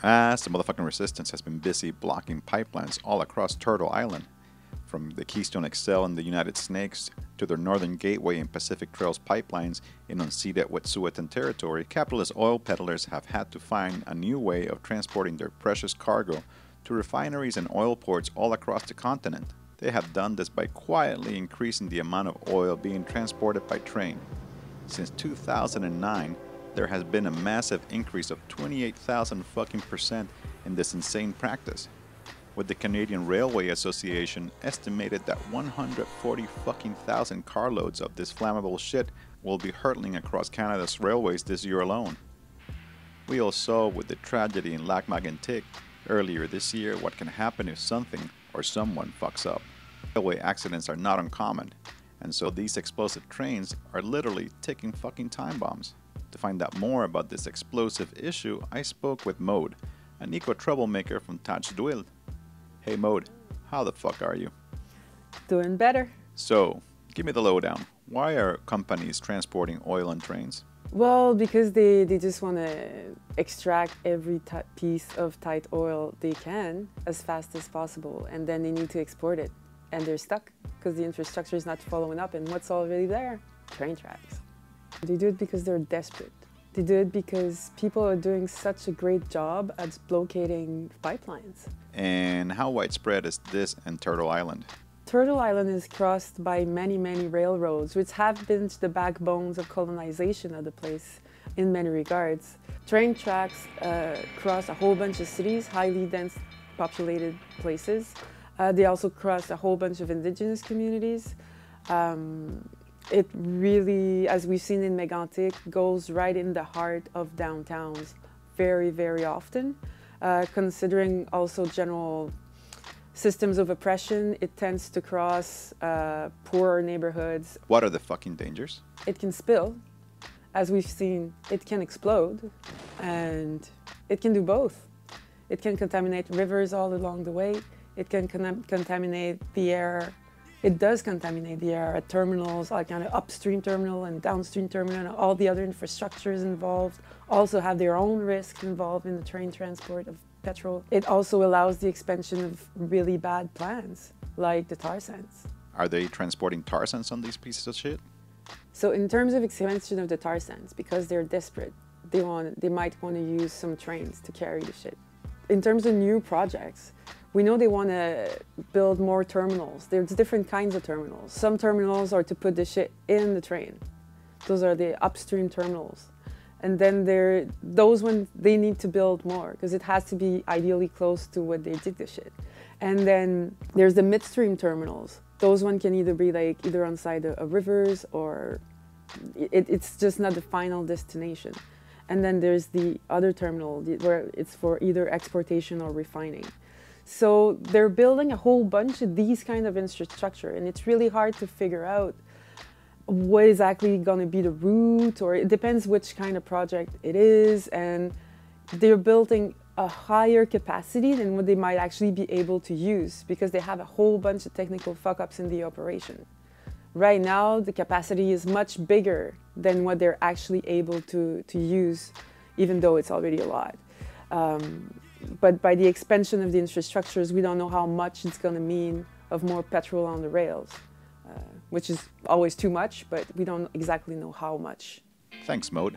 as the motherfucking resistance has been busy blocking pipelines all across Turtle Island, from the Keystone XL in the United Snakes to the Northern Gateway and Pacific Trails pipelines in unceded Wet'suwet'en territory. Capitalist oil peddlers have had to find a new way of transporting their precious cargo to refineries and oil ports all across the continent. They have done this by quietly increasing the amount of oil being transported by train. Since 2009, there has been a massive increase of 28,000% in this insane practice, with the Canadian Railway Association estimated that 140,000 carloads of this flammable shit will be hurtling across Canada's railways this year alone. We all saw with the tragedy in Lac-Mégantic earlier this year what can happen if something or someone fucks up. Railway accidents are not uncommon, and so these explosive trains are literally ticking fucking time bombs. To find out more about this explosive issue, I spoke with Mode, an eco-troublemaker from Tachedouil. Hey Mode, how the fuck are you? Doing better. So, give me the lowdown. Why are companies transporting oil on trains? Well, because they just want to extract every piece of tight oil they can as fast as possible, and then they need to export it. And they're stuck because the infrastructure is not following up, and what's already there? Train tracks. They do it because they're desperate. They do it because people are doing such a great job at blockading pipelines. And how widespread is this in Turtle Island? Turtle Island is crossed by many, many railroads, which have been the backbones of colonization of the place in many regards. Train tracks cross a whole bunch of cities, highly dense populated places. They also cross a whole bunch of indigenous communities. It really, as we've seen in Mégantic, goes right in the heart of downtowns very, very often. Considering also general systems of oppression, it tends to cross poorer neighborhoods. What are the fucking dangers? It can spill. As we've seen, it can explode, and it can do both. It can contaminate rivers all along the way. It can contaminate the air. It does contaminate the air at terminals, like kind of upstream terminal and downstream terminal, and all the other infrastructures involved also have their own risks involved in the train transport of petrol. It also allows the expansion of really bad plants, like the tar sands. Are they transporting tar sands on these pieces of shit? So in terms of expansion of the tar sands, because they're desperate, they might want to use some trains to carry the shit. In terms of new projects, we know they want to build more terminals. There's different kinds of terminals. Some terminals are to put the shit in the train. Those are the upstream terminals. And then those ones, they need to build more because it has to be ideally close to where they did the shit. And then there's the midstream terminals. Those ones can either be like either on side of rivers or it's just not the final destination. And then there's the other terminal where it's for either exportation or refining. So they're building a whole bunch of these kind of infrastructure, and it's really hard to figure out what exactly going to be the route, or it depends which kind of project it is, and they're building a higher capacity than what they might actually be able to use because they have a whole bunch of technical fuck-ups in the operation. Right now, the capacity is much bigger than what they're actually able to use, even though it's already a lot. But by the expansion of the infrastructures, we don't know how much it's going to mean of more petrol on the rails, which is always too much, but we don't exactly know how much. Thanks, Mode.